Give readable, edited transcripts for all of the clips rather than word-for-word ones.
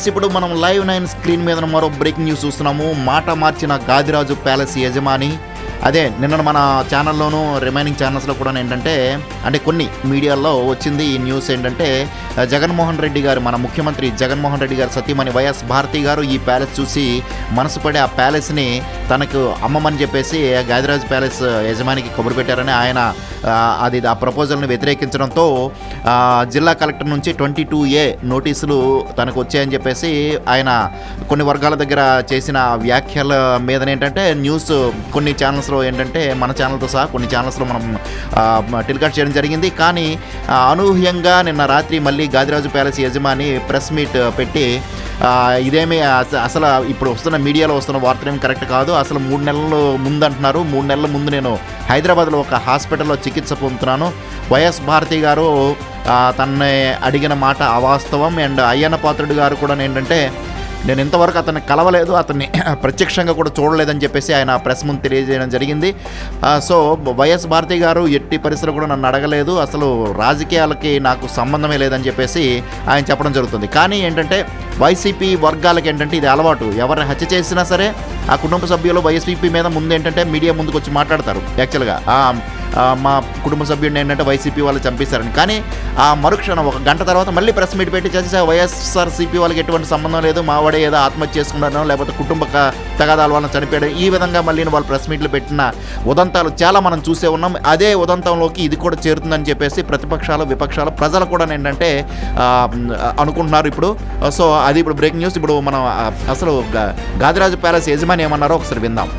ఇప్పుడు మనం live 9 screen మీద మరో బ్రేకింగ్ న్యూస్ చూస్తున్నాము. మాట మార్చిన గాదిరాజు ప్యాలెస్ యజమాని. అదే నిన్న మన ఛానల్లోనూ రిమైనింగ్ ఛానల్స్లో కూడా ఏంటంటే కొన్ని మీడియాల్లో వచ్చింది ఈ న్యూస్ ఏంటంటే, జగన్మోహన్ రెడ్డి గారు, మన ముఖ్యమంత్రి జగన్మోహన్ రెడ్డి గారు సతీమణి వైఎస్ భారతి గారు ఈ ప్యాలెస్ చూసి మనసు పడి ఆ ప్యాలెస్ని తనకు అమ్మమని చెప్పేసి గాదిరాజు ప్యాలెస్ యజమానికి కబురు పెట్టారని ఆయన ఆ ప్రపోజల్ని వ్యతిరేకించడంతో జిల్లా కలెక్టర్ నుంచి 22A నోటీసులు తనకు వచ్చాయని చెప్పేసి ఆయన కొన్ని వర్గాల దగ్గర చేసిన వ్యాఖ్యల మీద ఏంటంటే న్యూస్ కొన్ని ఛానల్స్లో ఏంటంటే మన ఛానల్తో సహా కొన్ని ఛానల్స్లో మనం టెలికాస్ట్ చేయడం జరిగింది. కానీ అనూహ్యంగా నిన్న రాత్రి మళ్ళీ గాదిరాజు ప్యాలెస్ యజమాని ప్రెస్ మీట్ పెట్టి ఇదేమీ అసలు ఇప్పుడు వస్తున్న మీడియాలో వస్తున్న వార్తలేం కరెక్ట్ కాదు, అసలు 3 నెలల ముందు అంటున్నారు. 3 నెలల ముందు నేను హైదరాబాద్లో ఒక హాస్పిటల్లో చికిత్స పొందుతున్నాను. వైఎస్ భారతి గారు తనని అడిగిన మాట అవాస్తవం. అండ్ అయ్యన్న పాత్రుడు గారు కూడా ఏంటంటే నేను ఇంతవరకు అతన్ని కలవలేదు, అతన్ని ప్రత్యక్షంగా కూడా చూడలేదని చెప్పేసి ఆయన ప్రెస్ ముందు తెలియజేయడం జరిగింది. సో వైఎస్ భారతి గారు ఎట్టి పరిస్థితుల్లో కూడా నన్ను అడగలేదు, అసలు రాజకీయాలకి నాకు సంబంధమే లేదని చెప్పేసి ఆయన చెప్పడం జరుగుతుంది. కానీ ఏంటంటే వైసీపీ వర్గాలకి ఏంటంటే ఇది అలవాటు. ఎవరిని హత్య చేసినా సరే ఆ కుటుంబ సభ్యులు వైసీపీ మీద ముందు ఏంటంటే మీడియా ముందుకు వచ్చి మాట్లాడతారు. యాక్చువల్గా మా కుటుంబ సభ్యుడిని ఏంటంటే వైసీపీ వాళ్ళు చంపేశారని. కానీ ఆ మరుక్షణం 1 గంట తర్వాత మళ్ళీ ప్రెస్ మీట్ పెట్టి చేసే వైఎస్ఆర్సీపీ వాళ్ళకి ఎటువంటి సంబంధం లేదు, మా వాడే ఏదో ఆత్మహత్య చేసుకున్నారనో లేకపోతే కుటుంబ తగాదాల వలన చనిపోయాడు, ఈ విధంగా మళ్ళీ వాళ్ళు ప్రెస్ మీట్లు పెట్టిన ఉదంతాలు చాలా మనం చూసే ఉన్నాం. అదే ఉదంతంలోకి ఇది కూడా చేరుతుందని చెప్పేసి ప్రతిపక్షాలు, విపక్షాలు, ప్రజలు కూడా ఏంటంటే అనుకుంటున్నారు ఇప్పుడు. సో అది ఇప్పుడు బ్రేకింగ్ న్యూస్. ఇప్పుడు మనం అసలు గాదిరాజు ప్యాలెస్ యజమాని ఏమన్నారో ఒకసారి విందాం.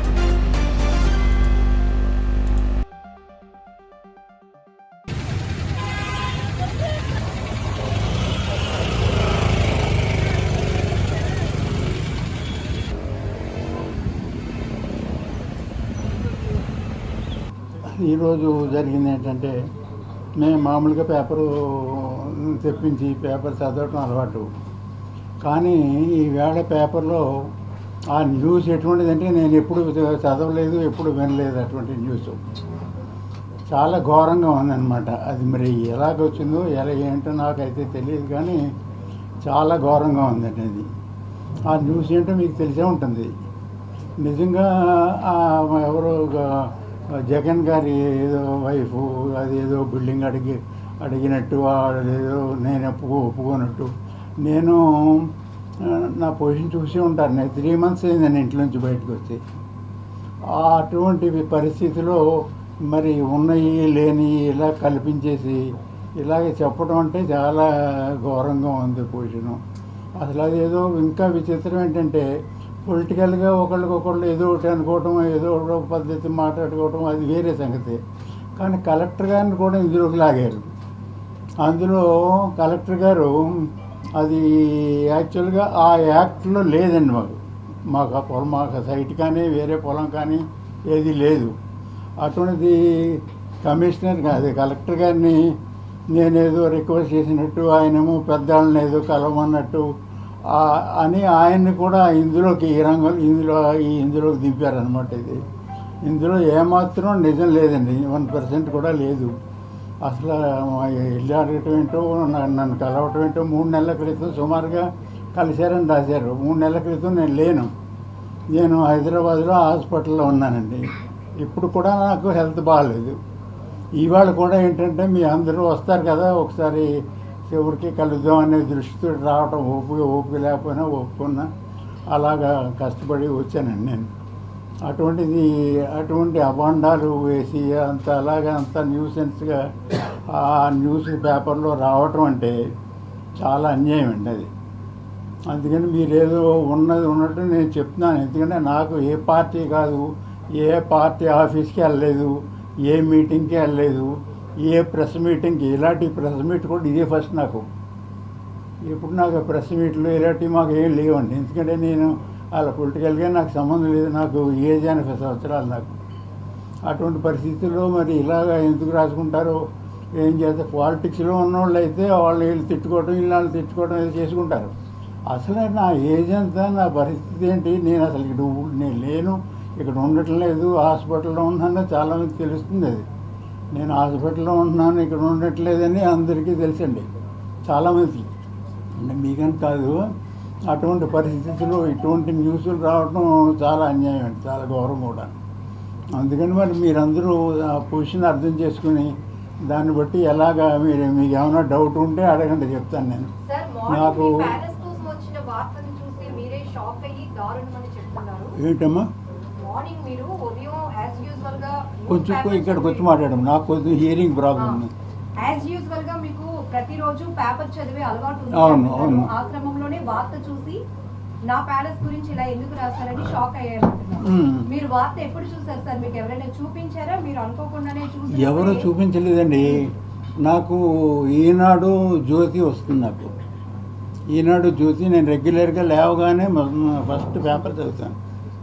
ఈరోజు జరిగింది ఏంటంటే, మేము మామూలుగా పేపరు తెప్పించి పేపర్ చదవటం అలవాటు. కానీ ఈవేళ పేపర్లో ఆ న్యూస్ ఎటువంటిదంటే నేను ఎప్పుడు చదవలేదు, ఎప్పుడు వినలేదు అటువంటి న్యూస్. చాలా ఘోరంగా ఉందన్నమాట. అది మరి ఎలాగొచ్చిందో ఏంటో నాకైతే తెలియదు, కానీ చాలా ఘోరంగా ఉందండి అది. ఆ న్యూస్ ఏంటో మీకు తెలిసే ఉంటుంది. నిజంగా ఎవరో జగన్ గారి ఏదో వైఫ్ అదేదో బిల్డింగ్ అడిగినట్టు, అదేదో నేను ఒప్పుకోనట్టు. నేను నా పొజిషన్ చూసి ఉంటాను. నేను 3 months అయిందని ఇంట్లో నుంచి బయటకు వచ్చి. అటువంటి పరిస్థితిలో మరి ఉన్నాయి లేని ఇలా కల్పించేసి ఇలాగే చెప్పడం అంటే చాలా ఘోరంగా ఉంది పొజిషను. అసలు అదేదో ఇంకా విచిత్రం ఏంటంటే, పొలిటికల్గా ఒకళ్ళకొకళ్ళు ఏదో ఒకటి అనుకోవటం, ఏదో ఒక పద్ధతి మాట్లాడుకోవటం అది వేరే సంగతి. కానీ కలెక్టర్ గారిని కూడా ఇందులోకి లాగారు. అందులో కలెక్టర్ గారు అది యాక్చువల్గా ఆ యాక్ట్లో లేదండి. మాకు ఆ పొలం, మాకు సైట్ కానీ వేరే పొలం కానీ ఏది లేదు. అటువంటిది కమిషనర్ కాదు, కలెక్టర్ గారిని నేనేదో రిక్వెస్ట్ చేసినట్టు, ఆయనేమో పెద్దవాళ్ళని ఏదో కలవమన్నట్టు అని ఆయన్ని కూడా ఇందులోకి ఇందులోకి దింపారనమాట. ఇందులో ఏమాత్రం నిజం లేదండి, 1% కూడా లేదు. అసలు ఇల్లు అడగటం ఏంటో, నన్ను కలవటం ఏంటో 3 నెలల క్రితం సుమారుగా కలిశారని రాశారు. 3 నెలల క్రితం నేను లేను. నేను హైదరాబాద్లో హాస్పిటల్లో ఉన్నానండి. ఇప్పుడు కూడా నాకు హెల్త్ బాగాలేదు. ఇవాళ కూడా ఏంటంటే మీ అందరూ వస్తారు కదా, ఒకసారి ఎవరికి కలుద్దాం అనే దృష్టితో రావటం, ఓపిక లేకపోయినా ఒప్పుకున్నా అలాగా కష్టపడి వచ్చానండి నేను. అటువంటి అబాండాలు వేసి అంత న్యూసెన్స్గా ఆ న్యూస్ పేపర్లో రావటం అంటే చాలా అన్యాయం అండి అది. అందుకని మీరేదో ఉన్నట్టు నేను చెప్తున్నాను. ఎందుకంటే నాకు ఏ పార్టీ కాదు, ఏ పార్టీ ఆఫీస్కి వెళ్ళలేదు, ఏ మీటింగ్కి వెళ్ళలేదు, ఏ ప్రెస్ మీటింగ్కి. ఇలాంటి ప్రెస్ మీట్ కూడా ఇదే ఫస్ట్ నాకు. ఇప్పుడు నాకు ప్రెస్ మీట్లు ఇలాంటివి మాకు ఏం లేవండి. ఎందుకంటే నేను అలా పొలిటికల్గా నాకు సంబంధం లేదు. నాకు ఏజ్ 80 సంవత్సరాలు నాకు. అటువంటి పరిస్థితుల్లో మరి ఇలాగ ఎందుకు రాసుకుంటారో ఏం చేస్తే, పాలిటిక్స్లో ఉన్నవాళ్ళు అయితే వీళ్ళు తిట్టుకోవటం, ఇళ్ళు తిట్టుకోవడం ఏదో చేసుకుంటారు. అసలు నా ఏజ్ అంతా, నా పరిస్థితి ఏంటి, నేను అసలు నేను లేను, ఇక్కడ ఉండటం లేదు, హాస్పిటల్లో ఉన్నానో చాలామంది తెలుస్తుంది. అది నేను హాస్పిటల్లో ఉంటున్నాను, ఇక్కడ ఉండట్లేదని అందరికీ తెలుసండి చాలామందికి. అంటే మీకని కాదు, అటువంటి పరిస్థితుల్లో ఇటువంటి న్యూస్లు రావడం చాలా అన్యాయం అండి, చాలా ఘోరం కూడా. అందుకని మరి మీరందరూ ఆ పొజిషన్ అర్థం చేసుకుని దాన్ని బట్టి ఎలాగా మీకు ఏమైనా డౌట్ ఉంటే అడగండి, చెప్తాను నేను. సార్, నాకు మార్నింగ్ ప్యాలెస్ కోసం వచ్చిన వార్తను చూసి మీరే షాక్ అయ్యి దారుణమని చెప్తున్నారు. ఏంటమ్మా మార్నింగ్ మీరు ఉదయం యాజ్ యూజువల్ గా కొంచెం ఇక్కడికి వచ్చి మాట్లాడడం, నాకు కొంచెం హియరింగ్ ప్రాబ్లం ఉంది. యాజ్ యూజువల్ గా మీకు ప్రతిరోజు పేపర్ చదివే అలవాటు ఉంది అవును, అంటున్నారు. అవును. ఆ క్రమంలోనే వార్త చూసి నా ప్యాలెస్ గురించి ఇలా ఎందుకు రాశారని షాక్ అయ్యారు అంటున్నారు. మీరు వార్త ఎప్పుడు చూసారు సార్? మీకు ఎవరైనా చూపించారా? మీరు అనుకోకుండానే చూసి ఎవరు చూపించలేదండి. నాకు ఈనాడు జ్యోతి వస్తుంది. నాకు ఈనాడు జ్యోతి నేను రెగ్యులర్గా లేవగానే ఫస్ట్ పేపర్ చదువుతాను.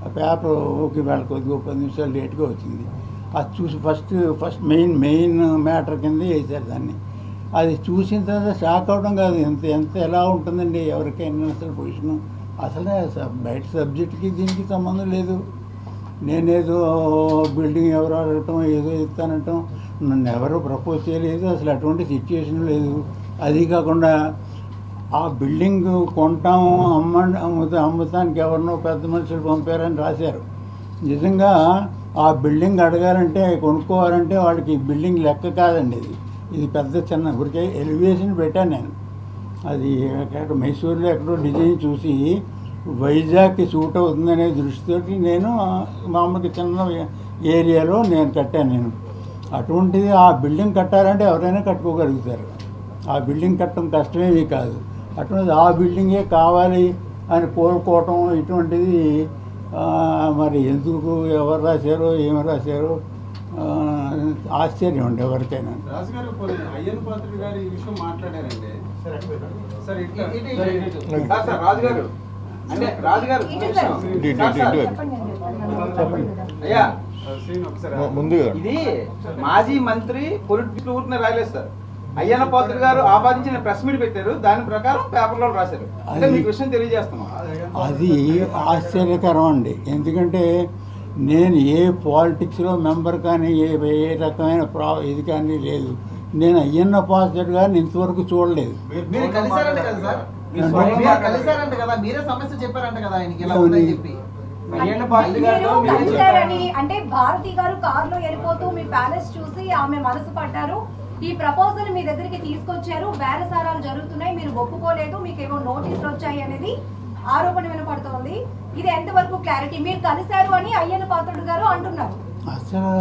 ఆ పేపర్ ఓకే వాళ్ళ కొద్దిగా 10 నిమిషాలు లేట్గా వచ్చింది. అది చూసి ఫస్ట్ మెయిన్ మ్యాటర్ కింద వేసారు దాన్ని. అది చూసిన తర్వాత షాక్ అవడం కాదు, ఎంత ఎలా ఉంటుందండి ఎవరికైనా అసలు పొజిషను. అసలే బయట సబ్జెక్ట్కి దీనికి సంబంధం లేదు. నేనేదో బిల్డింగ్ ఎవరు అడగటం ఏదో ఇస్తానటం, నన్ను ఎవరు ప్రపోజ్ చేయలేదు, అసలు అటువంటి సిచ్యువేషన్ లేదు. అది కాకుండా ఆ బిల్డింగ్ కొంటాము అమ్ముతానికి ఎవరినో పెద్ద మనుషులు పంపారని రాశారు. నిజంగా ఆ బిల్డింగ్ అడగాలంటే కొనుక్కోవాలంటే వాడికి బిల్డింగ్ లెక్క కాదండి. ఇది పెద్ద చిన్న ఊరికే ఎలివేషన్ పెట్టాను నేను. అది ఎక్కడ మైసూరులో ఎక్కడో డిజైన్ చూసి వైజాగ్కి సూట్ అవుతుందనే దృష్టితోటి నేను మామూలుగా చిన్న ఏరియాలో నేను కట్టాను. అటువంటిది ఆ బిల్డింగ్ కట్టాలంటే ఎవరైనా కట్టుకోగలుగుతారు. ఆ బిల్డింగ్ కట్టడం కష్టమేమీ కాదు. అటువంటిది ఆ బిల్డింగే కావాలి అని కోరుకోవటం ఇటువంటిది మరి ఎందుకు ఎవరు రాశారో ఏమి రాశారో ఆశ్చర్యం అండి ఎవరికైనా. రాజుగారు అయ్యన్ పాత్రుడు గారు ఈ విషయం మాట్లాడారండి. సార్ ఇట్లా సార్ రాజుగారు అంటే రాజుగారు అయ్యా ముందుగా ఇది మాజీ మంత్రి పొలిటికల్ ఊరిని రాయలేదు సార్. అయ్యన్న పాత్రుడు గారు ఆపాదించిన ప్రెస్ మీట్ పెట్టారు, దాని ప్రకారం పేపర్లో రాశారు. అంటే మీకు విషయం తెలియజేస్తున్నాం. అది ఆశ్చర్యకరం అండి. ఎందుకంటే నేను ఏ పాలిటిక్స్లో మెంబర్ కానీ ఏ రకమైన ఇది కానీ లేదు. నేను అయ్యన్న పాత్రుడు గారిని ఇంతవరకు చూడలేదు. మీరు కలిసారంట కదా సార్? మీరు కలిసారంట కదా, మీరే సమస్య చెప్పారంట కదా ఆయనకి ఇలా ఉందని చెప్పి. కలిసారని అంటే భారతి గారు కారులో వెళ్ళిపోతూ మీ ప్యాలెస్ చూసి ఆమె మనసు పడ్డారు, ఈ ప్రపోజల్ మీ దగ్గరికి తీసుకొచ్చారు, బేరసారాలు జరుగుతున్నాయి, మీరు ఒప్పుకోలేదు, మీకేమో నోటీసులు వచ్చాయి అనేది ఆరోపణ వినపడుతోంది. ఇది ఎంతవరకు క్లారిటీ? మీరు కలిశారు అని అయ్యన్న పాత్రుడు గారు అంటున్నారు. అసలు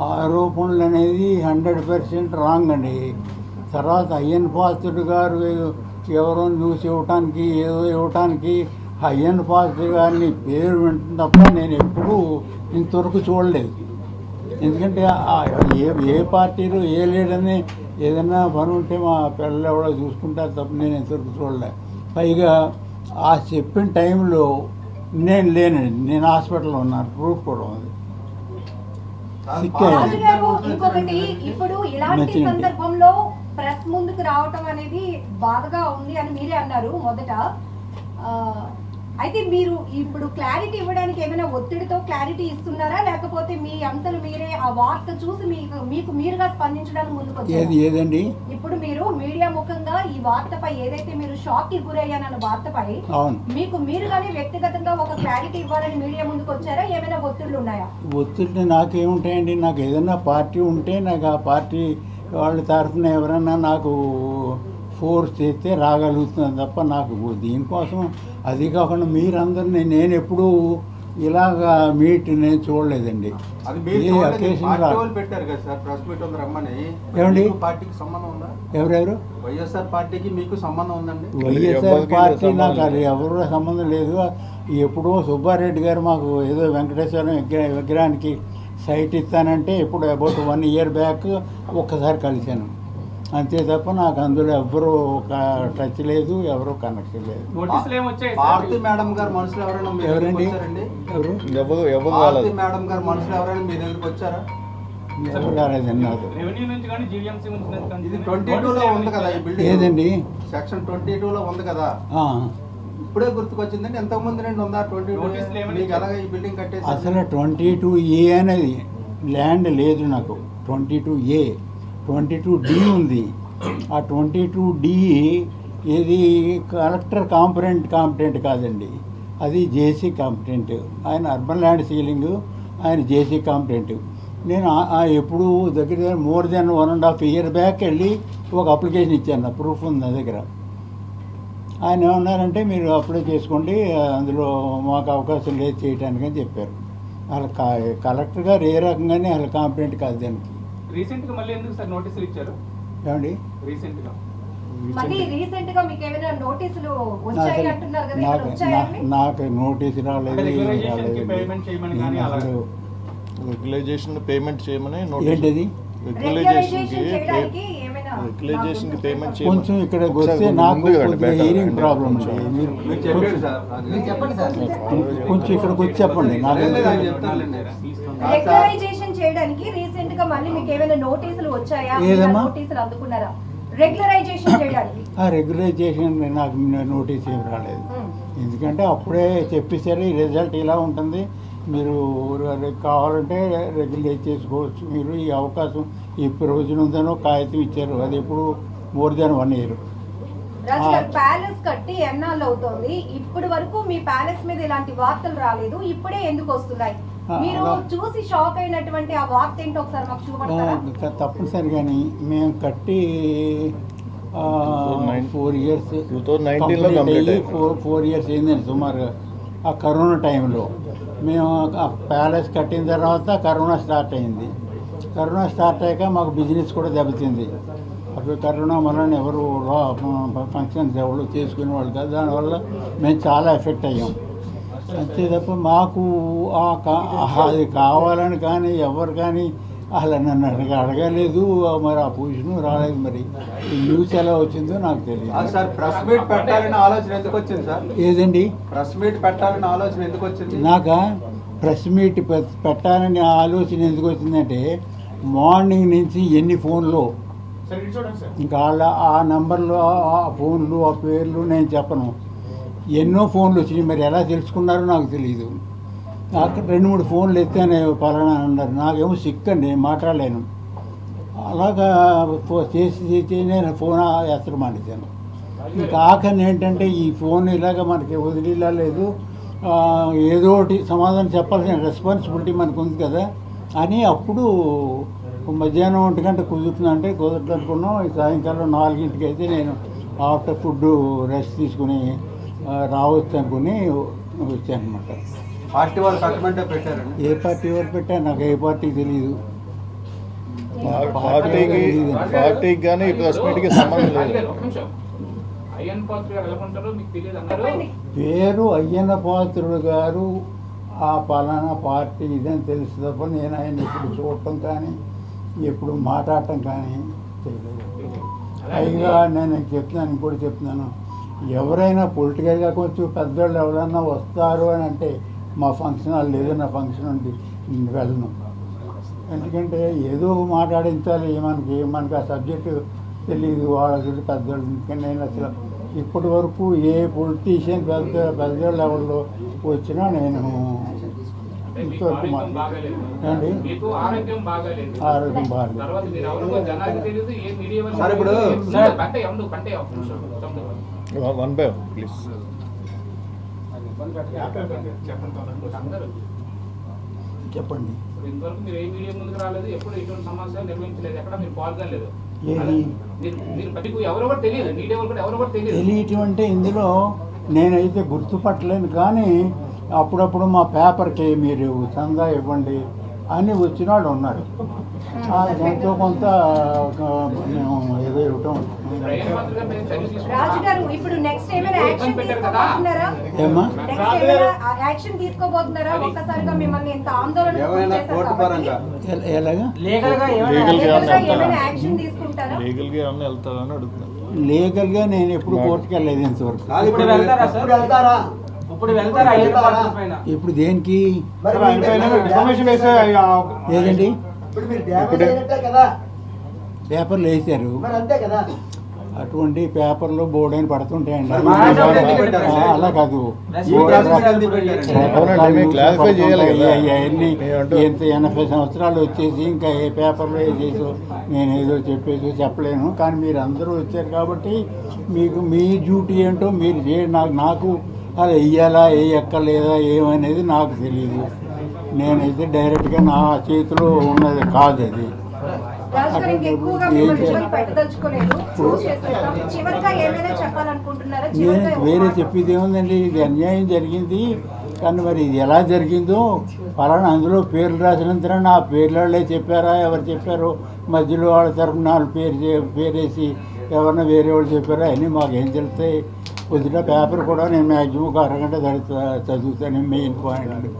ఆరోపణలు అనేది 100% రాంగ్ అండి. తర్వాత అయ్యన్న పాత్రుడు గారు ఎవరో న్యూస్ ఇవ్వటానికి ఏదో ఇవ్వటానికి అయ్యన్న పాత్రుడు గారిని పేరు వింటుంది తప్ప నేను ఎప్పుడూ ఇంతవరకు చూడలేదు. ఎందుకంటే ఏ పార్టీలో ఏ లీడర్ని ఏదైనా పని ఉంటే మా పిల్లలు ఎవరో చూసుకుంటారు తప్ప నేను ఇంతవరకు చూడలేదు. పైగా ఆ చెప్పిన టైంలో నేను లేనండి, నేను హాస్పిటల్లో ఉన్నాను, ప్రూఫ్ కూడా ఉంది. రాజు గారు, ఇంకొకటి, ఇప్పుడు ఇలాంటి సందర్భంలో ప్రెస్ ముందుకు రావటం అనేది బాధగా ఉంది అని మీరే అన్నారు మొదట. అయితే మీరు ఇప్పుడు క్లారిటీ ఇవ్వడానికి ఏమైనా ఒత్తిడితో క్లారిటీ ఇస్తున్నారా, లేకపోతే మీ అంతలు మీరే ఆ వార్త చూసి మీకు మీరుగా స్పందించడానికి ముందుకు వచ్చారు? ఏదండి ఇప్పుడు మీరు మీడియా ముఖంగా ఈ వార్తపై ఏదైతే మీరు షాక్ కి గురయ్యానన్న వార్తపై మీకు మీరుగానే వ్యక్తిగతంగా ఒక క్లారిటీ ఇవ్వాలని మీడియా ముందుకు వచ్చారా? ఏమైనా ఒత్తిళ్లు ఉన్నాయా? ఒత్తిడి నాకేముంటాయండి. నాకు ఏదైనా పార్టీ ఉంటే నాకు ఆ పార్టీ వాళ్ళ తరఫున ఎవరైనా నాకు ఫోర్స్ చేస్తే రాగలుగుతున్నాను తప్ప నాకు దీనికోసం అది కాకుండా మీరందరినీ నేను ఎప్పుడూ ఇలాగా నేను చూడలేదండి. పెట్టారు కదా సార్ ప్రెస్ మీట్ రమ్మని. ఏమండి పార్టీకి సంబంధం ఉందా? ఎవరెవరు? వైఎస్ఆర్ పార్టీకి మీకు సంబంధం ఉందండి? వైఎస్ఆర్ పార్టీ నాకు అది ఎవరు సంబంధం లేదు. ఎప్పుడో సుబ్బారెడ్డి గారు మాకు ఏదో వెంకటేశ్వరం విగ్రహానికి సైట్ ఇస్తానంటే ఎప్పుడు అబౌట్ 1 ఇయర్ బ్యాక్ ఒక్కసారి కలిశాను, అంతే తప్ప నాకు అందులో ఎవరు టచ్ లేదు, ఎవరు కనెక్షన్ లేదు. భారతి మేడం గారు మనుషులు ఎవరైనా ఎవరండి? ఎవరు భారతి మేడం గారు మనుషులు ఎవరైనా మీ దగ్గరికి వచ్చారా? ఎవరు రాలేదండి నాకు. ఇది 22లో ఉంది కదా ఈ బిల్డింగ్. ఏదండి? సెక్షన్ 22లో ఉంది కదా, ఇప్పుడే గుర్తుకొచ్చిందండి. ఎంతకుముందు నుండి ఉందా 22? మీకు ఎలాగ ఈ బిల్డింగ్ కట్టేసి? అసలు 22A అనేది ల్యాండ్ లేదు నాకు. 22A 22D ఉంది. ఆ 22D ఇది కలెక్టర్ కాంపిటెంట్ కాదండి, అది జేసీ కాంపిటెంట్. ఆయన అర్బన్ ల్యాండ్ సీలింగ్, ఆయన జేసీ కాంపిటెంట్. నేను ఎప్పుడు దగ్గర మోర్ దెన్ 1.5 years బ్యాక్ వెళ్ళి ఒక అప్లికేషన్ ఇచ్చాను, నా ప్రూఫ్ ఉంది నా దగ్గర. ఆయన ఏమన్నారంటే మీరు అప్లై చేసుకోండి, అందులో మాకు అవకాశం లేదు చేయడానికి అని చెప్పారు. వాళ్ళ కలెక్టర్ గారు ఏ రకంగానే వాళ్ళ కాంపిటెంట్ కాదు దానికి. రీసెంట్ గా మళ్ళీ ఎందుకు సార్ నోటీసులు ఇచ్చారు? ఏమండి రీసెంట్ గా మళ్ళీ రీసెంట్ గా మీకు ఏమైనా నోటీసులు వచ్చాయి అంటున్నారు కదా, ఏమైనా వచ్చాయండి? నాకు నోటీస్ రాలేదు, ఏమీ రాలేదు. పేమెంట్ చేయమని కానీ నేను అలా అసలు రెగ్యులైజేషన్ పేమెంట్ చేయమని నోటీస్. ఏంటిది రెగ్యులరైజేషన్ రెగ్యులైజేషన్ చేయడానికి ఏమైనా రెగ్యులైజేషన్ పేమెంట్ కొంచెం ఇక్కడికి వస్తే నాకు కొద్దిగా హీరింగ్ ప్రాబ్లం ఉంది. మీరు మీరు చెప్పండి సార్. కొంచెం ఇక్కడికి వచ్చి చెప్పండి. నాకు రెగ్యులరైజేషన్ చేయడానికి రీసెంట్ గా మళ్ళీ మీకు ఏమైనా నోటీసులు వచ్చాయా? ఏదమ్మా? నోటీసులు అందుకున్నారా రెగ్యులరైజేషన్ చేయడానికి? ఆ రెగ్యులైజేషన్ నాకు నోటీస్ ఏమి రాలేదు. ఎందుకంటే అప్పుడే చెప్పేసరి రిజల్ట్ ఇలా ఉంటుంది, మీరు కావాలంటే రెగ్యులైజ్ చేసుకోవచ్చు, మీరు ఈ అవకాశం ఈ రోజున ఉందనో కాగితం ఇచ్చారు. అది ఎప్పుడు మోర్ దాన్ 1 year. రాజు గారు, ప్యాలెస్ కట్టి ఎన్నాళ్ళు అవుతోంది, ఇప్పటి వరకు మీ ప్యాలెస్ మీద ఇలాంటి వార్తలు రాలేదు, ఇప్పుడే ఎందుకు వస్తున్నాయి? మీరు చూసి షాక్ అయినటువంటి ఆ వార్త ఏంటో ఒకసారి మాకు చూపడతారా? తప్పనిసరిగాని మేము కట్టి 4 years 2019 లో కంప్లీట్ అయింది. 4 years అయిందండి సుమారుగా. ఆ కరోనా టైంలో మేము ఆ ప్యాలెస్ కట్టిన తర్వాత కరోనా స్టార్ట్ అయింది. కరోనా స్టార్ట్ అయ్యాక మాకు బిజినెస్ కూడా దెబ్బతింది. అప్పుడు కరోనా వలన ఎవరు ఫంక్షన్స్ ఎవరు చేసుకునే వాళ్ళు కాదు, దానివల్ల మేము చాలా ఎఫెక్ట్ అయ్యాం. అంతే తప్ప మాకు అది కావాలని కానీ ఎవరు కానీ అలా నన్ను అడగలేదు, మరి ఆ పొజిషన్ రాలేదు. మరి ఈ న్యూస్ ఎలా వచ్చిందో నాకు తెలియదు. సార్ ప్రెస్ మీట్ పెట్టాలని ఆలోచన ఎందుకు వచ్చింది సార్? ఏదండి ప్రెస్ మీట్ పెట్టాలని ఆలోచన ఎందుకు వచ్చింది? నాకా ప్రెస్ మీట్ పెట్టాలని ఆలోచన ఎందుకు వచ్చిందంటే, మార్నింగ్ నుంచి ఎన్ని ఫోన్లు, ఇంకా వాళ్ళ ఆ నెంబర్లు, ఆ ఫోన్లు, ఆ పేర్లు నేను చెప్పను, ఎన్నో ఫోన్లు వచ్చినాయి. మరి ఎలా తెలుసుకున్నారో నాకు తెలియదు. నాకు 2-3 ఫోన్లు ఎత్తాను, పలానా అన్నారు. నాకేమో సిక్కండి, మాట్లాడలేను. అలాగా చేసి నేను ఫోన్ ఎత్తడం మానేశాను. ఇంకా ఆఖరిని ఏంటంటే ఈ ఫోన్ ఇలాగ మనకి వదిలేలా లేదు, ఏదో ఒకటి సమాధానం చెప్పాల్సిన రెస్పాన్సిబిలిటీ మనకు ఉంది కదా అని అప్పుడు మధ్యాహ్నం 1 గంట కుదురుతుందంటే కుదరదు అనుకున్నాం. సాయంకాలం 4 అయితే నేను ఆఫ్టర్ ఫుడ్ రెస్ట్ తీసుకుని రావచ్చు అనుకుని వచ్చాను అనమాట. పార్టీ వాళ్ళు పెట్టమంటే పెట్టారండి. ఏ పార్టీ వారు పెట్టారు నాకు ఏ పార్టీ తెలియదు. పార్టీకి కానీ ప్రెస్ మీట్కి సంబంధం లేదు. పేరు అయ్యన్న పాత్రుడు గారు ఆ పలానా పార్టీ ఇదని తెలుసు తప్ప నేను ఆయన ఎప్పుడు చూడటం కానీ ఎప్పుడు మాట్లాడటం కానీ చేయలేదు. పైగా నేను చెప్తున్నాను, ఇంకోటి చెప్తున్నాను, ఎవరైనా పొలిటికల్గా కొంచెం పెద్దవాళ్ళు ఎవరైనా వస్తారు అని అంటే మా ఫంక్షన్ హాల్ ఏదైనా ఫంక్షన్ ఉంది వెళ్ళను. ఎందుకంటే ఏదో మాట్లాడించాలి, మనకి ఆ సబ్జెక్టు తెలియదు, వాళ్ళకి పెద్దవాళ్ళు. ఎందుకంటే నేను అసలు ఇప్పటి వరకు ఏ పొలిటీషియన్ పెద్ద లెవెల్లో వచ్చినా నేను ఇంతవరకు అండి ఆరోగ్యం బాగాలేదు. సార్ ఇప్పుడు 1 by 1 ప్లీజ్. చెప్పండి. ఇంతవరకు మీరు ఏ మీడియా ముందుకు రాలేదు, ఎప్పుడు ఇటువంటి సమావేశాలు నిర్వహించలేదు, ఎక్కడ మీరు పాల్గొనలేదు. ఎవరెవరు తెలియదు, మీడియా వాళ్ళు కూడా ఎవరెవరు తెలియటం అంటే ఇందులో నేనైతే గుర్తుపట్టలేను, కానీ అప్పుడప్పుడు మా పేపర్కి మీరు చందా ఇవ్వండి అని వచ్చిన వాళ్ళు ఉన్నారు. ఎంతో కొంత మేము ఏదో ఇవ్వటం. రాజు గారు, ఇప్పుడు నెక్స్ట్ ఏమైనా యాక్షన్ తీసుకోబోతున్నారా? ఏమ్మా నెక్స్ట్ ఏమైనా యాక్షన్ తీసుకోబోతున్నారా? ఒక్కసారిగా మిమ్మల్ని ఎంత ఆందోళన ఎలాగా ఏమైనా యాక్షన్ తీసుకుంటారా? లీగల్గా ఏమన్నా వెళ్తారని అడుగుతున్నాను. లీగల్గా నేను ఎప్పుడు కోర్టుకి వెళ్ళలేదు ఇంతవరకు. ఇప్పుడు దేనికి ఏదండి పేపర్లు వేసారు, అటువంటి పేపర్లు బోర్డైన పడుతుంటాయండి. మరి మా పేపర్లు ఎందుకు పెట్టారు సార్? అలా కాదు, ఈ ప్రాసెస్ ఎందుకు పెట్టారు? అవునండి, మేము క్లారిఫై చేయాలి కదా. అవన్నీ మేము ఎంత 80 సంవత్సరాలు వచ్చేసి ఇంకా ఏ పేపర్లో వేసేసో నేను ఏదో చెప్పేసో చెప్పలేను. కానీ మీరు అందరూ వచ్చారు కాబట్టి మీకు మీ డ్యూటీ ఏంటో మీరు చేయండి. నాకు అలా వెయ్యాలా వేయక్కర్లేదా ఏమనేది నాకు తెలియదు. నేనైతే డైరెక్ట్గా నా చేతిలో ఉన్నది కాదు అది. రాజు గారు ఇంకెక్కువగా మిమ్మల్ని ఇబ్బంది పెట్టదలుచుకోలేదు. క్లోజ్ చేసేస్తాం. చివరిగా ఏమైనా చెప్పాలనుకుంటున్నారా? చివరిగా నేను వేరే చెప్పేది ఏముందండి, ఇది అన్యాయం జరిగింది. కానీ మరి ఇది ఎలా జరిగిందో ఫలానా అందులో పేర్లు రాసినంతనే నా పేర్లే చెప్పారా, ఎవరు చెప్పారో, మధ్యలో వాళ్ళ తరఫున నాలుగు పేరేసి ఎవరన్నా వేరే వాళ్ళు చెప్పారా అని మాకేం తెలుస్తాయి. కొద్దిగా పేపర్ కూడా నేను మ్యాక్సిమం ఒక అరగంట చదువుతాను మెయిన్ పాయింట్లు.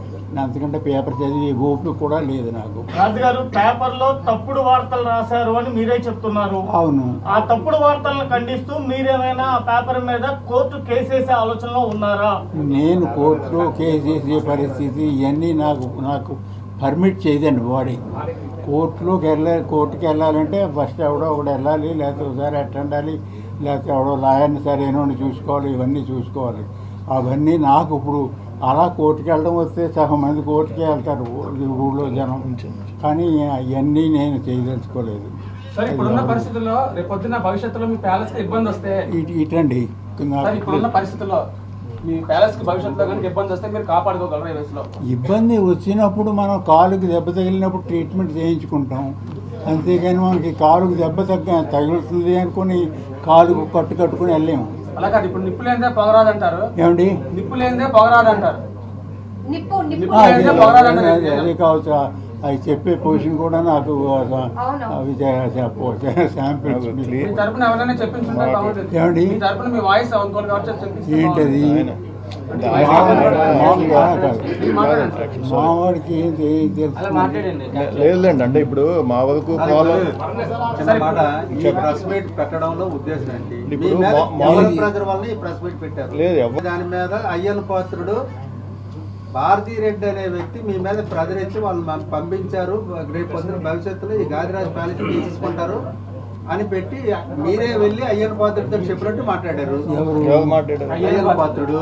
అంతకంటే పేపర్ చదివి ఓపిక కూడా లేదు నాకు. రాజుగారు పేపర్లో తప్పుడు వార్తలు రాశారు అని మీరే చెప్తున్నారు. అవును, ఆ తప్పుడు వార్తలను ఖండిస్తూ మీరేమైనా ఆ పేపర్ మీద కోర్టు కేసేసే ఆలోచనలో ఉన్నారా? నేను కోర్టులో కేసు వేసే పరిస్థితి ఇవన్నీ నాకు పర్మిట్ చేయదండి బాడీ. కోర్టుకి వెళ్ళాలంటే ఫస్ట్ ఎవడో ఒకడు వెళ్ళాలి, లేకపోతే ఒకసారి అటెండాలి, లేకపోతే ఎవడో లాయర్ని సరైన చూసుకోవాలి, ఇవన్నీ చూసుకోవాలి. అవన్నీ నాకు ఇప్పుడు అలా కోర్టుకి వెళ్ళడం వస్తే సగం మంది కోర్టుకే వెళ్తారు ఊళ్ళో జనం. కానీ అవన్నీ నేను చేయదలుచుకోలేదు. సార్ ఇప్పుడున్న పరిస్థితుల్లో రేపు పొద్దున్న భవిష్యత్తులో మీ ప్యాలెస్ కి ఇబ్బంది వస్తే ఇటండి సార్ ఇప్పుడున్న పరిస్థితుల్లో మీ ప్యాలెస్ కి భవిష్యత్తులో కనుక ఇబ్బంది వస్తే మీరు కాపాడుకోగలరా ఈ వయసులో? ఇబ్బంది వచ్చినప్పుడు మనం కాలుకి దెబ్బ తగిలినప్పుడు ట్రీట్మెంట్ చేయించుకుంటాం. అంతేగాని మనకి కాలుకి దెబ్బ తగులుతుంది అనుకుని కాలుకు కట్టుకుని వెళ్ళాము. అలా కాదు, ఇప్పుడు నిప్పు లేదే పొగరాదంటారు. ఏమండి, నిప్పు లేదే పొగరాదంటారు. నిప్పు అదే కావచ్చు. అవి చెప్పే పొజిషన్ కూడా నాకు అవి శాంపిల్స్. మీ తరపున ఎవరైనా చెప్పించుంటారు బాగుంటుంది. ఏమండి, మీ తరపున మీ వాయిస్ ఇంకోటి కావచ్చు. ఏంటది మావాడికి ఏం లేదులేండి. అంటే ఇప్పుడు మా వరకు ప్రాబ్లం ప్రెస్ మీట్ పెట్టడంలో ఉద్దేశం ఏంటి? ఇప్పుడు ప్రజల వల్ల ఈ ప్రెస్ మీట్ పెట్టారు. లేదు ఎవరు దాని మీద అయ్యన్న పాత్రుడు భారతీ రెడ్డి అనే వ్యక్తి మీ మీద ప్రజరించి వాళ్ళు పంపించారు, రేపు పొద్దున భవిష్యత్తులో ఈ గాదిరాజు ప్యాలెస్ తీసుకుంటారు అని పెట్టి మీరే వెళ్ళి అయ్యన్న పాత్రుడితో చెప్పినట్టు మాట్లాడారు. ఎవరు మాట్లాడారు? అయ్యన్న పాత్రుడు.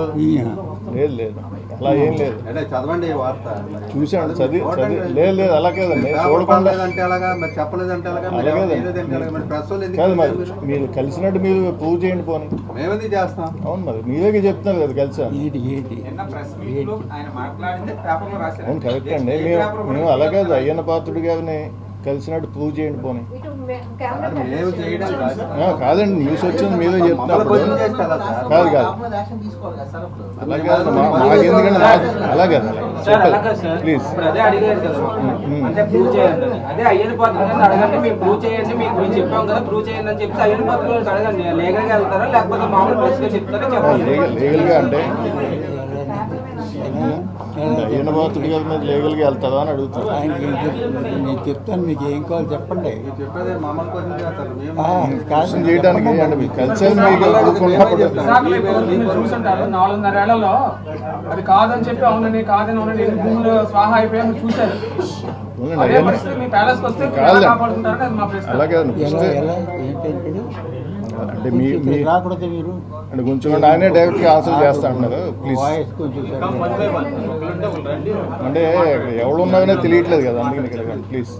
లేదు లేదు, అలా ఏం లేదు. అంటే చదవండి ఈ వార్త. చూసాను, చదివి లేదు అలా కాదండి. చూడకుండా అంటే అలాగా, మరి చెప్పలేదంటే అలాగా, మరి లేదంటే అలాగా, మరి ప్రెస్ వాళ్ళు ఎందుకు కాదు, మరి చేశారు? మీరు కలిసినట్టు మీరు ప్రూవ్ చేయండి పోనీ. మేమేది చేస్తాం. అవును, మరి మీరే చెప్తున్నారు కదా కలిసాను. నిన్న ప్రెస్ మీట్ లో ఆయన మాట్లాడింది పేపర్లో రాశారు. అవును, కరెక్ట్ అండి. మేము అలా కాదు, అయ్యన్న పాత్రుడు గారిని కలిసినట్టు ప్రూవ్ చేయండి పోనీ. మేము చేయడం కాదు. కాదండి, న్యూస్ వచ్చింది మీరే చెప్తున్నారు. క్వశ్చన్ చేసి కదా సార్. కాదు కాదు, యాక్షన్ తీసుకోవాలి కదా సార్ అప్పుడు. అలా కాదు, మాకెందుకంటే అలా కాదు ప్లీజ్. అదే అడిగారు కదా, అంటే ప్రూవ్ చేయండి. అదే అయ్యన్న పాత్ర అడగండి, మీరు ప్రూవ్ చేయండి, మీకు చెప్పాం కదా ప్రూవ్ చేయండి అని చెప్పి అయ్యన్న పాత్ర అడగండి. లీగల్ గా వెళ్తారా లేకపోతే మామూలు ప్రెస్ గా చెప్తారా చెప్పండి. లీగల్గా అంటే అయ్యన్న పాత్రుడు గారి మీద లీగల్గా వెళ్తారా అని అడుగుతారు. ఆయనకి నేను చెప్తాను, మీకు ఏం కావాలి చెప్పండి. చెప్పేది మమ్మల్ని క్వశ్చన్ చేస్తారు. మేము క్వశ్చన్ చేయడానికి అంటే మీకు కలిసి మీకు అనుకున్నప్పుడు సార్ మీరు చూసుంటారు 4.5 ఏళ్లలో అది కాదని చెప్పి అవునని కాదని భూములు స్వాహా అయిపోయామని చూశారు. అదే పరిస్థితి మీ ప్యాలెస్ వస్తే ఎలా కాపాడుకుంటారని అది మా ప్రశ్న. అలాగే ఎలా ఏంటంటే అంటే మీ రాకూడదు మీరు అంటే కొంచెం ఆయనే డైరెక్ట్గా ఆన్సర్ చేస్తా అంటున్నారు. ప్లీజ్, వాయిస్ కొంచెం అంటే ఎవరు ఉన్నారనే తెలియట్లేదు కదా, అందుకని ఇక్కడ ప్లీజ్.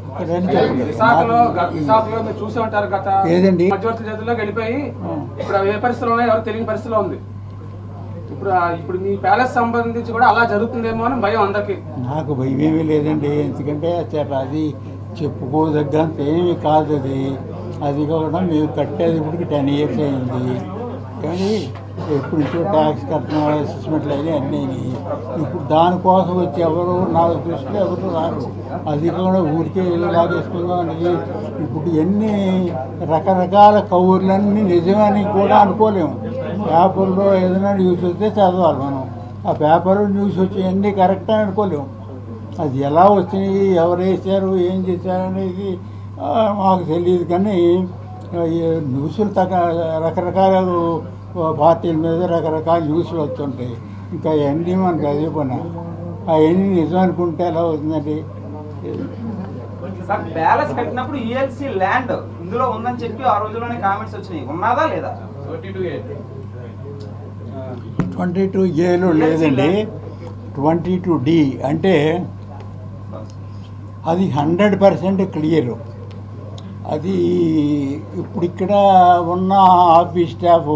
విశాఖలో మీరు చూసి ఉంటారు గత ఏదండి? మధ్యవర్తి చేతుల్లోకి వెళ్ళిపోయి ఇప్పుడు అవి ఏ పరిస్థితిలో ఉన్నాయో ఎవరు తెలియని పరిస్థితిలో ఉంది. ఇప్పుడు మీ ప్యాలెస్ సంబంధించి కూడా అలా జరుగుతుందేమో అని భయం అందరికి. నాకు భయం ఏమీ లేదండి, ఎందుకంటే అది చెప్పుకోదగ్గంత ఏమీ కాదు. అది కూడా మేము కట్టేది ఇప్పటికి 10 years అయింది. కానీ ఎప్పుడు నుంచో ట్యాక్స్ కట్టిన అసెస్మెంట్లు అయినా అన్నీ. ఇప్పుడు దానికోసం వచ్చి ఎవరు నా దృష్టిలో ఎవరు రారు. అది కూడా ఊరికే లాగేసుకుందాం అనేది. ఇప్పుడు ఎన్ని రకరకాల కౌర్లన్నీ నిజమని కూడా అనుకోలేము. పేపర్లో ఏదైనా న్యూస్ వస్తే చదవాలి మనం. ఆ పేపర్లో న్యూస్ వచ్చి అన్నీ కరెక్ట్ అని అనుకోలేము. అది ఎలా వచ్చినాయి, ఎవరు వేసారు, ఏం చేశారు అనేది మాకు తెలియదు. కానీ న్యూస్లు రకరకాల పార్టీల మీద రకరకాల న్యూస్లు వస్తుంటాయి. ఇంకా అవన్నీ మనకు అదే పని. అవన్నీ నిజం అనుకుంటే ఎలా అవుతుందండి? సార్ ప్యాలెస్ కట్టినప్పుడు ఈఎల్సీ ల్యాండ్ ఇందులో ఉందని చెప్పి ఆ రోజుల్లోనే కామెంట్స్ వచ్చినాయి, ఉన్నదా లేదా? 22Aలో లేదండి, 22D అంటే అది 100% క్లియర్. అది ఇప్పుడు ఇక్కడ ఉన్న ఆఫీస్ స్టాఫ్,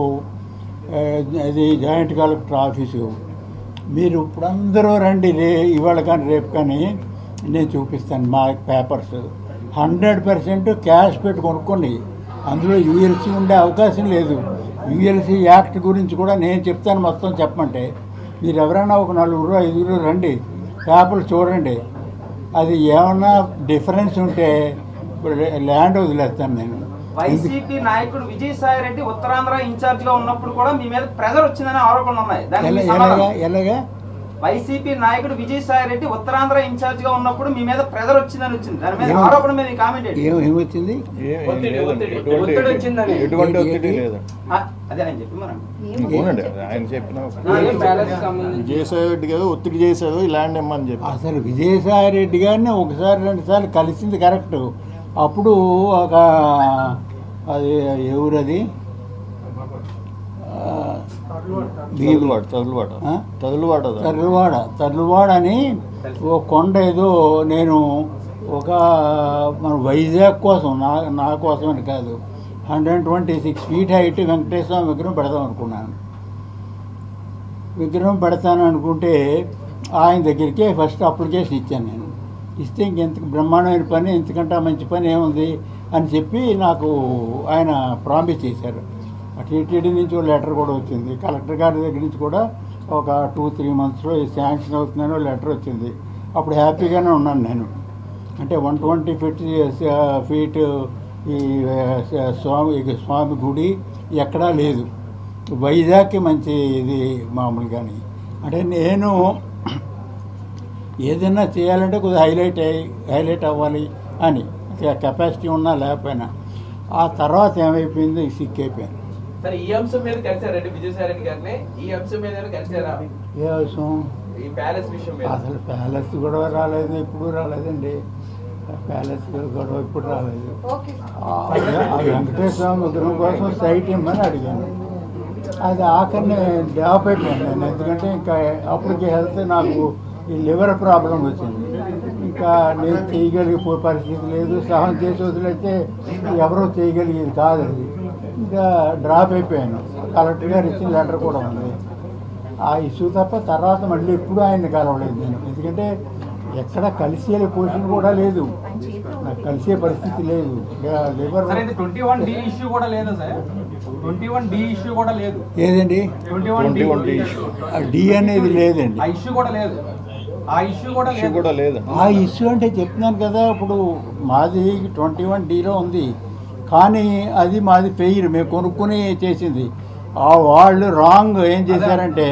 అది జాయింట్ కలెక్టర్ ఆఫీసు, మీరు ఇప్పుడు అందరూ రండి, ఇవాళ కానీ రేపు కానీ నేను చూపిస్తాను మా పేపర్స్. 100% క్యాష్ పెట్టి కొనుక్కోండి. అందులో యూఎల్సీ ఉండే అవకాశం లేదు. యూఎల్సీ యాక్ట్ గురించి కూడా నేను చెప్తాను, మొత్తం చెప్పమంటే మీరు ఎవరైనా ఒక 4-5 రండి, పేపర్లు చూడండి. అది ఏమన్నా డిఫరెన్స్ ఉంటే ఇప్పుడు ల్యాండ్ వదిలేస్తాను నేను. వైసీపీ నాయకుడు విజయసాయి రెడ్డి ఉత్తరాంధ్ర ఇన్ఛార్జ్ గా ఉన్నప్పుడు కూడా మీ మీద ప్రెజర్ వచ్చిందనే ఆరోపణలు ఉన్నాయి. ఎలాగా? వైసీపీ నాయకుడు విజయసాయి రెడ్డి ఉత్తరాంధ్ర ఇన్ఛార్జ్ గా ఉన్నప్పుడు మీ మీద ప్రెజర్ వచ్చిందని వచ్చింది. దాని మీద ఆరోపణ మీద కామెంట్ ఏమొచ్చింది? ఒత్తిడి వచ్చిందని. ఎటువంటి ఒత్తిడి లేదు. అదే నేను చెప్పి మరి అవునండి, ఆయన చెప్పిన విజయసాయి రెడ్డి గారు ఒత్తిడి చేశారు ఈ ల్యాండ్ ఇమ్మని చెప్పి. అసలు విజయసాయి రెడ్డి గారిని 1-2 కలిసింది కరెక్ట్. అప్పుడు ఒక అది ఎవరది తర్లువాడ అని ఒక కొండ ఏదో, నేను ఒక మన వైజాగ్ కోసం నా కోసం అని కాదు, 126 feet హైట్ వెంకటేశ్వర స్వామి విగ్రహం పెడదాం అనుకున్నాను. విగ్రహం పెడతాను అనుకుంటే ఆయన దగ్గరికి ఫస్ట్ అప్లికేషన్ ఇచ్చాను నేను. ఇస్తే ఇంకెంత బ్రహ్మాండమైన పని, ఇంతకంటే మంచి పని ఏముంది అని చెప్పి నాకు ఆయన ప్రామిస్ చేశారు. టీటీడీ నుంచి ఒక లెటర్ కూడా వచ్చింది, కలెక్టర్ గారి దగ్గర నుంచి కూడా ఒక 2-3 monthsలో శాంక్షన్ అవుతుందని లెటర్ వచ్చింది. అప్పుడు హ్యాపీగానే ఉన్నాను నేను. అంటే 120 feet ఈ స్వామి గుడి ఎక్కడా లేదు. వైజాగ్కి మంచి ఇది మామూలుగాని. అంటే నేను ఏదైనా చేయాలంటే కొద్దిగా హైలైట్ అవ్వాలి అని, కెపాసిటీ ఉన్నా లేకపోయినా. ఆ తర్వాత ఏమైపోయింది, సిక్ అయిపోయాను. సరే, ఈ అంశం మీద కలిసారండి విజయసాయి రెడ్డి గారిని? ఈ అంశం మీద కలిసారా? ఏ అంశం? ఈ ప్యాలెస్ విషయం మీద. అసలు ప్యాలెస్ గొడవ రాలేదు, ఇప్పుడు రాలేదండి. ప్యాలెస్ గొడవ ఇప్పుడు రాలేదు. ఆ వెంకటేశ్వర స్వామి విగ్రహం కోసం సైట్ ఇమ్మని అడిగాను. అది ఆఖరిని డ్రాప్ అయిపోయాను నేను. ఎందుకంటే ఇంకా అప్పటికి హెల్త్ నాకు ఈ లివర్ ప్రాబ్లం వచ్చింది. ఇంకా నేను చేయగలిగే పరిస్థితి లేదు. సహనం చేసి వదిలేస్తే ఎవరో చేయగలిగేది కాదు. అది ఇంకా డ్రాప్ అయిపోయాను. కలెక్టర్ గారు ఇచ్చిన లెటర్ కూడా ఉంది. ఆ ఇష్యూ తప్ప తర్వాత మళ్ళీ ఎప్పుడు ఆయన్ని కలవలేదు నేను. ఎందుకంటే ఎక్కడ కలిసే పొజిషన్ కూడా లేదు, నాకు కలిసే పరిస్థితి లేదు. లివర్ 21D ఇష్యూ కూడా లేదా సార్? 21D ఇష్యూ కూడా లేదు. ఏదండి? 21D డి అనేది లేదండి. ఆ ఇష్యూ కూడా లేదు. ఆ ఇష్యూ కూడా లేదు. ఆ ఇష్యూ అంటే చెప్తున్నాను కదా, ఇప్పుడు మాది 21Dలో ఉంది, కానీ అది మాది ఫెయిర్, మేము కొనుక్కుని చేసింది. వాళ్ళు రాంగ్ ఏం చేశారంటే,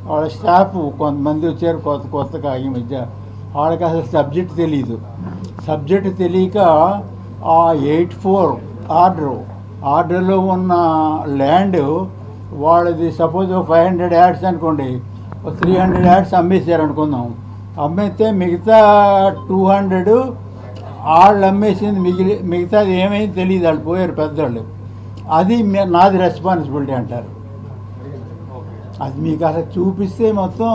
వాళ్ళ స్టాఫ్ కొంతమంది వచ్చారు కొత్తగా ఈ మధ్య, వాళ్ళకి అసలు సబ్జెక్ట్ తెలియదు. సబ్జెక్ట్ తెలియక ఆ 84 ఆర్డర్లో ఉన్న ల్యాండ్ వాళ్ళది సపోజ్ 500 యార్డ్స్ అనుకోండి, 300 యార్డ్స్ అమ్మేశారు అనుకుందాం. అమ్మేస్తే మిగతా 200 వాళ్ళు అమ్మేసింది, మిగతాది ఏమైంది తెలియదు, వాళ్ళు పోయారు పెద్దవాళ్ళు. అది నాది రెస్పాన్సిబిలిటీ అంటారు. అది మీకు అసలు చూపిస్తే మొత్తం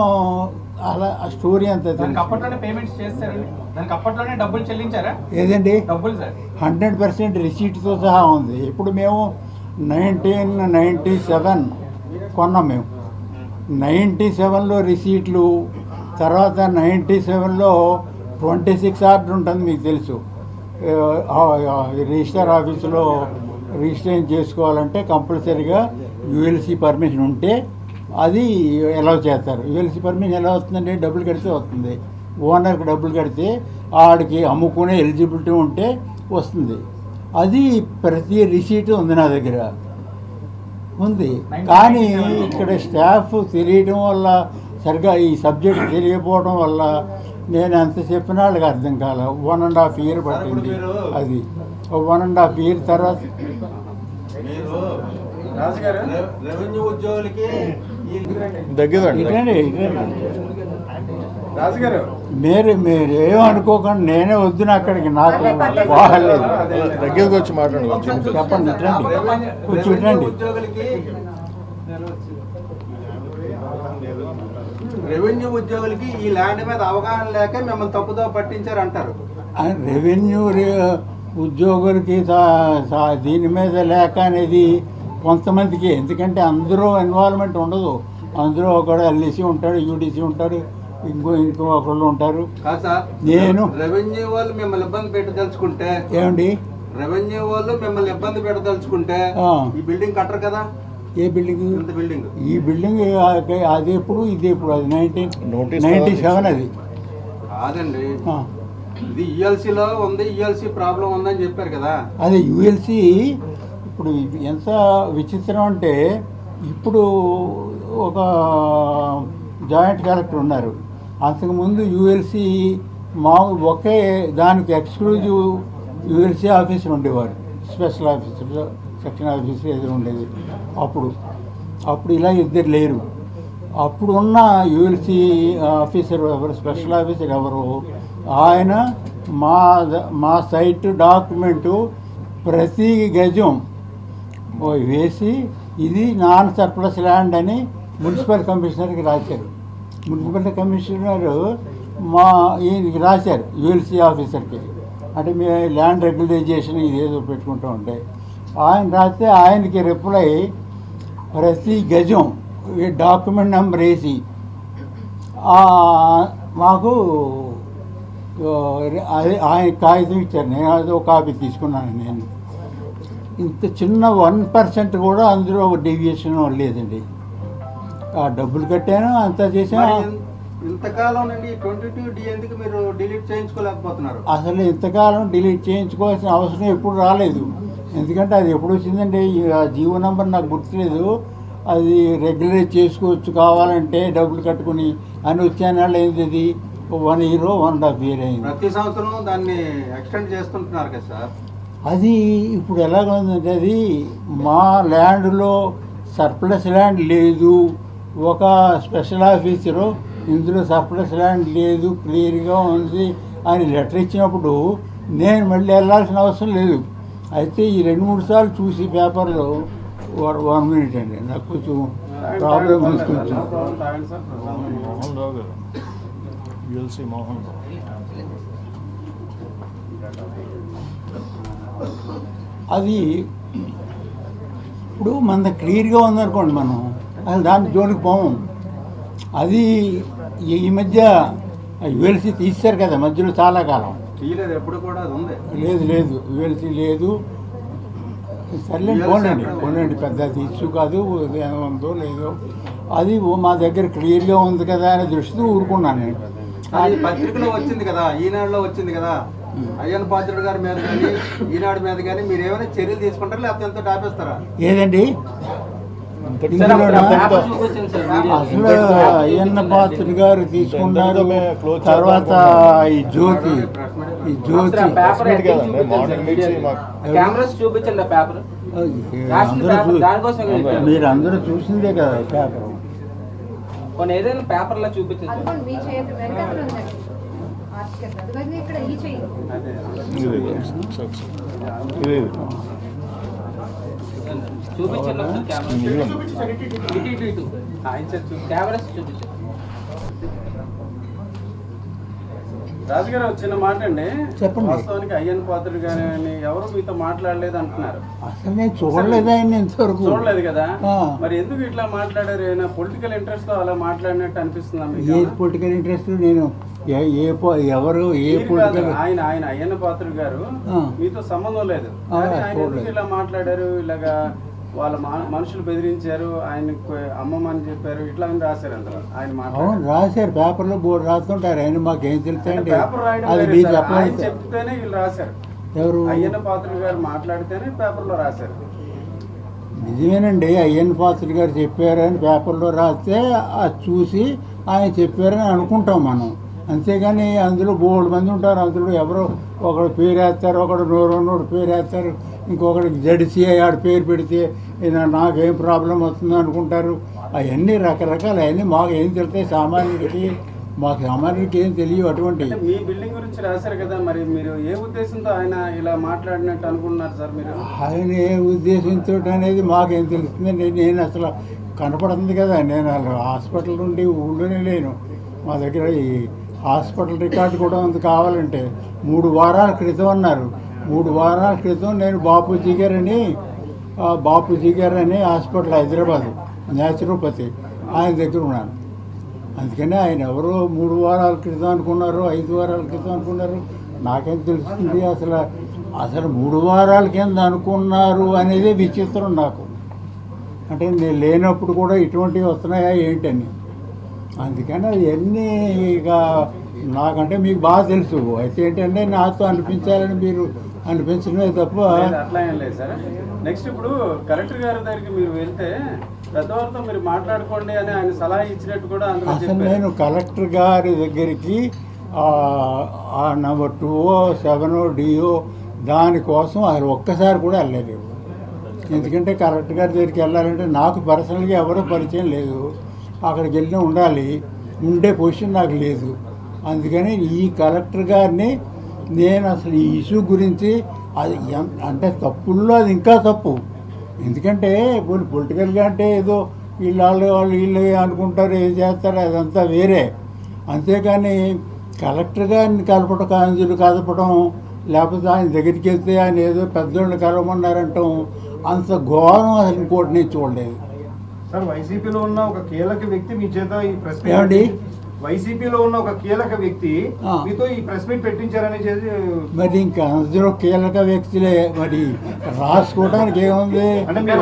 అలా ఆ స్టోరీ అంతా అప్పట్లోనే పేమెంట్స్ చేస్తారండి? దానికి అప్పట్లోనే డబ్బులు చెల్లించారా? ఏదండి? డబ్బులు సార్ 100% రిసీట్తో సహా ఉంది. ఇప్పుడు మేము 1997 కొన్నాం. మేము 97లో రిసీట్లు, తర్వాత 97లో 26 ఆర్డర్ ఉంటుంది, మీకు తెలుసు. రిజిస్టర్ ఆఫీసులో రిజిస్ట్రేషన్ చేసుకోవాలంటే కంపల్సరీగా యూఎల్సీ పర్మిషన్ ఉంటే అది ఎలా చేస్తారు. యూఎల్సీ పర్మిషన్ ఎలా వస్తుందంటే డబ్బులు కడితే వస్తుంది. ఓనర్కి డబ్బులు కడితే ఆడికి అమ్ముకునే ఎలిజిబిలిటీ ఉంటే వస్తుంది. అది ప్రతి రిసీట్ ఉంది నా దగ్గర ఉంది. కానీ ఇక్కడ స్టాఫ్ తెలియడం వల్ల, సరిగా ఈ సబ్జెక్ట్ తెలియకపోవడం వల్ల నేను ఎంత చెప్పినా వాళ్ళకి అర్థం కాల. 1.5 year పట్టింది. అది 1.5 year తర్వాత రెవెన్యూ ఉద్యోగులకి దగ్గరండి. ఇటండి రాజుగారు మీరేమనుకోకండి, నేనే వద్దున అక్కడికి, నాకు బాగాలేదు. దగ్గరికి వచ్చి మాట్లాడండి. చెప్పండి, రండి, కూర్చుంటండి. రెవెన్యూ ఉద్యోగులకి ఈ ల్యాండ్ మీద అవగాహన లేక మిమ్మల్ని తప్పుదో పట్టించారు అంటారు. రెవెన్యూ ఉద్యోగులకి దీని మీద లేక అనేది కొంతమందికి, ఎందుకంటే అందరూ ఇన్వాల్వ్మెంట్ ఉండదు. అందులో ఒకడు ఎల్ఈసి ఉంటాడు, యూడిసి ఉంటాడు, ఇంకో ఒకళ్ళు ఉంటారు. కాదు సార్, నేను రెవెన్యూ వాళ్ళు మిమ్మల్ని ఇబ్బంది పెట్టదలుచుకుంటే, ఏమండి రెవెన్యూ వాళ్ళు మిమ్మల్ని ఇబ్బంది పెట్టదలుచుకుంటే ఈ బిల్డింగ్ కట్టరు కదా. ఏ బిల్డింగ్? ఇంత బిల్డింగ్, ఈ బిల్డింగ్ అది ఎప్పుడు, ఇది ఎప్పుడు? అది 1997 అది. కాదండి, ఇది ఈఎల్సీలో ఉంది, ఈఎల్సీ ప్రాబ్లం ఉందని చెప్పారు కదా. అదే యుఎల్సి. ఇప్పుడు ఎంత విచిత్రం అంటే, ఇప్పుడు ఒక జాయింట్ కలెక్టర్ ఉన్నారు, అంతకుముందు యుఎల్సి ఒకే దానికి ఎక్స్క్లూజివ్ యుఎల్సి ఆఫీసర్ ఉండేవారు, స్పెషల్ ఆఫీసర్, సెక్షన్ ఆఫీసర్ ఎదురు ఉండేది. అప్పుడు ఇలా ఇద్దరు లేరు. అప్పుడు ఉన్న యుఎల్సి ఆఫీసర్ ఎవరు, స్పెషల్ ఆఫీసర్ ఎవరు, ఆయన మా సైట్ డాక్యుమెంటు ప్రతి గజం వేసి ఇది నాన్ సర్ప్లస్ ల్యాండ్ అని మున్సిపల్ కమిషనర్కి రాశారు. మున్సిపల్ కమిషనర్ ఈయనకి రాశారు, యుఎల్సి ఆఫీసర్కి. అంటే మీ ల్యాండ్ రెగ్యులరైజేషన్ ఇదేదో పెట్టుకుంటూ ఉంటే ఆయన రాస్తే ఆయనకి రిప్లై ప్రతి గజం ఈ డాక్యుమెంట్ నెంబర్ వేసి మాకు అదే ఆయన కాగితం ఇచ్చారు. నేను అదో కాపీ తీసుకున్నాను. నేను ఇంత చిన్న 1% కూడా అందులో డీవియేషన్ లేదండి. ఆ డబ్బులు కట్టాను, అంతా చేశాను. ఇంతకాలం నుండి 22D ఎందుకు మీరు డిలీట్ చేయించుకోలేకపోతున్నారు? అసలు ఇంతకాలం డిలీట్ చేయించుకోవాల్సిన అవసరం ఎప్పుడు రాలేదు. ఎందుకంటే అది ఎప్పుడు వచ్చిందంటే, ఆ జీవో నెంబర్ నాకు గుర్తులేదు. అది రెగ్యులరైజ్ చేసుకోవచ్చు కావాలంటే డబ్బులు కట్టుకుని అని వచ్చాను. అయింది అది 1 year 1.5 year అయింది. ప్రతి సంవత్సరం దాన్ని ఎక్స్టెండ్ చేస్తుంటున్నారు కదా సార్. అది ఇప్పుడు ఎలాగ ఉందంటే, అది మా ల్యాండ్లో సర్ప్లస్ ల్యాండ్ లేదు, ఒక స్పెషల్ ఆఫీసరు ఇందులో సర్ప్లస్ ల్యాండ్ లేదు, క్లియర్గా ఉంది అని లెటర్ ఇచ్చినప్పుడు నేను మళ్ళీ వెళ్ళాల్సిన అవసరం లేదు. అయితే ఈ 2-3 సార్లు చూసి పేపర్లో 1 minute అండి, నాకు కొంచెం ప్రాబ్లం ఉంది. కొంచెం మోహన్ రావు గారు, యుఎల్సి మోహన్ రావు. అది ఇప్పుడు మన క్లియర్గా ఉందనుకోండి, మనం అసలు దాని జోలికి పోము. అది ఈ మధ్య యుఎల్సి తీశారు కదా, మధ్యలో చాలా కాలం తీయలేదు, ఎప్పుడు కూడా అది ఉంది. లేదు యుఎల్సి లేదు. సర్లే పోనండి, పెద్ద ఇష్యూ కాదు, ఏముందో లేదో. అది మా దగ్గర క్లియర్గా ఉంది కదా అనే దృష్టితో ఊరుకున్నాను నేను. అది పత్రికలో వచ్చింది కదా, ఈనాడులో వచ్చింది కదా, అయ్యన్న పాత్రుడు గారి మీద కానీ ఈనాడు మీద కానీ మీరు ఏమైనా చర్యలు తీసుకుంటారా, లేకపోతే ఎంతో ఆపేస్తారా? ఏదండి అసలు అయ్యన్న పాత్రుడు గారు తీసుకున్నారు. తర్వాత ఈ జ్యోతి మీరు అందరూ చూసిందే కదా పేపర్. ఏదైనా పేపర్లో చూపించండి. రాజుగారు చిన్న మాట అండి, చెప్పండి. వాస్తవానికి అయ్యన్న పాత్రుడు గారిని ఎవరు మీతో మాట్లాడలేదు అంటున్నారు. అసలు నేను చూడలేదు ఆయన ఇంతవరకు. చూడలేదు కదా, మరి ఎందుకు ఇట్లా మాట్లాడారు? ఏమైనా పొలిటికల్ ఇంట్రెస్ట్ తో అలా మాట్లాడినట్టు అనిపిస్తుందా మీకు? ఏ పొలిటికల్ ఇంట్రెస్ట్? నేను ఎవరు ఏ పొలిటికల్? ఆయన అయ్యన్న పాత్రుడు గారు మీతో సంబంధం లేదు, ఆయన ఎందుకు ఇలా మాట్లాడారు? ఇలాగా వాళ్ళ మనుషులు బెదిరించారు, ఆయనకు అమ్మమ్మని చెప్పారు, ఇట్లా అని రాశారు. అందులో ఆయన రాశారు, పేపర్లో బోర్డు రాస్తుంటారు. ఆయన మాకేం తెలుసండి, పేపర్ రాయడం చెప్తేనే వీళ్ళు రాశారు. ఎవరు? అయ్యన్న పాత్రుడు గారు మాట్లాడితేనే పేపర్లో రాశారు. నిజమేనండి, అయ్యన్న పాత్రుడు గారు చెప్పారని పేపర్లో రాస్తే అది చూసి ఆయన చెప్పారని అనుకుంటాం మనం. అంతేగాని అందులో బోల్డ్ మంది ఉంటారు, అందులో ఎవరో ఒకడు పేరు వేస్తారు, ఒకడు నోరు పేరు వేస్తారు, ఇంకొకటికి జడిసిఐ ఆడ పేరు పెడితే నాకేం ప్రాబ్లం వస్తుందో అనుకుంటారు. అవన్నీ రకరకాలు, అవన్నీ మాకు ఏం తెలుస్తాయి సామాన్యుడికి. మాకు సామాన్యుడికి ఏం తెలియవు అటువంటి. అంటే మీ బిల్డింగ్ గురించి రాశారు కదా, మరి మీరు ఏ ఉద్దేశంతో ఆయన ఇలా మాట్లాడినట్టు అనుకుంటున్నారు సార్ మీరు? ఆయన ఏ ఉద్దేశంతో అనేది మాకేం తెలుస్తుంది. నేను అసలు కనపడుతుంది కదా, నేను అసలు హాస్పిటల్ నుండి ఊళ్ళోనే లేను. మా దగ్గర ఈ హాస్పిటల్ రికార్డు కూడా ఉంది కావాలంటే. 3 వారాల క్రితం అన్నారు. 3 వారాల క్రితం నేను బాపూజీ గారు అని హాస్పిటల్ హైదరాబాద్ న్యాచురోపతి ఆయన దగ్గర ఉన్నాను. అందుకని ఆయన ఎవరో 3 వారాల క్రితం అనుకున్నారు, 5 వారాల క్రితం అనుకున్నారు, నాకేం తెలుస్తుంది. అసలు 3 వారాల కింద అనుకున్నారు అనేది విచిత్రం నాకు. అంటే నేను లేనప్పుడు కూడా ఇటువంటివి వస్తున్నాయా ఏంటని. అందుకని అవన్నీ ఇక నాకంటే మీకు బాగా తెలుసు. అయితే ఏంటంటే నాతో అనిపించాలని మీరు అనిపించడమే తప్ప. అట్లా ఏం లేదు సార్. నెక్స్ట్ ఇప్పుడు కలెక్టర్ గారి దగ్గరికి మీరు వెళ్తే పెద్దవారితో మీరు మాట్లాడుకోండి అని ఆయన సలహా ఇచ్చినట్టు కూడా అందులో అసలు చెప్పారు. నేను కలెక్టర్ గారి దగ్గరికి నెంబర్ 2 7 డిఓ దానికోసం అసలు ఒక్కసారి కూడా వెళ్ళలేదు. ఎందుకంటే కలెక్టర్ గారి దగ్గరికి వెళ్ళాలంటే నాకు పర్సనల్గా ఎవరో పరిచయం లేదు. అక్కడికి వెళ్ళి ఉండాలి, ఉండే పొజిషన్ నాకు లేదు. అందుకని ఈ కలెక్టర్ గారిని నేను అసలు ఈ ఇష్యూ గురించి అది అంటే తప్పుల్లో అది ఇంకా తప్పు. ఎందుకంటే పొలిటికల్గా అంటే ఏదో వాళ్ళు వీళ్ళు అనుకుంటారు, ఏం చేస్తారు, అదంతా వేరే. అంతేకాని కలెక్టర్ గారిని కాంజులు కదపడం, లేకపోతే ఆయన దగ్గరికి వెళ్తే ఆయన ఏదో పెద్దోళ్ళని కలవమన్నారంటాం, అంత ఘోరం అసలు ఇంకోటి నేను చూడలేదు. సార్, వైసీపీలో ఉన్న ఒక కీలక వ్యక్తి మీ చేత ఈ ప్రెస్ మీట్ ఏమండి? వైసీపీలో ఉన్న ఒక కీలక వ్యక్తి మీతో ఈ ప్రెస్ మీట్ పెట్టించారని చేసి మరి ఇంకా అందరూ కీలక వ్యక్తులే, మరి రాసుకోవడానికి ఏముంది? అంటే మీరు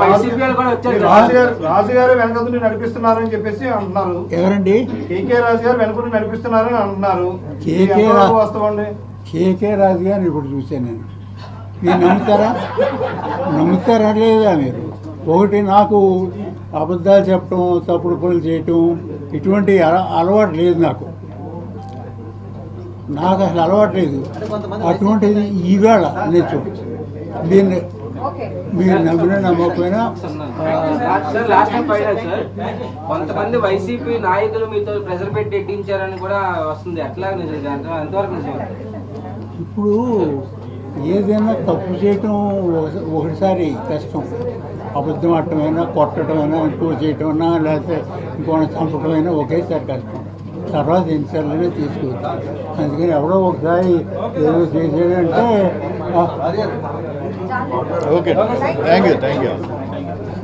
రాజు గారు వెనకందుని నడిపిస్తున్నారని చెప్పేసి అంటున్నారు. ఎవరండి? కేకే రాజు గారు వెనకుండి నడిపిస్తున్నారని అంటున్నారు. కేకే రాజు గారిని ఇప్పుడు చూశాను నేను. మీరు నమ్ముతారా లేదా మీరు? ఒకటి, నాకు అబద్ధాలు చెప్పడం, తప్పుడు పనులు చేయటం ఇటువంటి అలవాటు లేదు నాకు అసలు అలవాటు లేదు. అటువంటిది ఈవేళ నేను దీన్ని మీరు నమ్మినా నమ్మకపోయినా కొంతమంది వైసీపీ నాయకులు మీతో ప్రెజర్ పెట్టి ఎట్టించారని కూడా వస్తుంది. ఎట్లా ఎంతవరకు నిజం? ఇప్పుడు ఏదైనా తప్పు చేయటం ఒకటిసారి కష్టం. అబద్ధం ఆడటమైనా, కొట్టడమైనా, ఇంకో చేయటమైనా, లేకపోతే ఇంకోటి చంపటమైనా ఒకేసారి కష్టం. తర్వాత ఎన్నిసార్లు తీసుకోవచ్చు. అందుకని ఎవడో ఒకసారి ఏదో చేసేదంటే ఓకే, థ్యాంక్ యూ.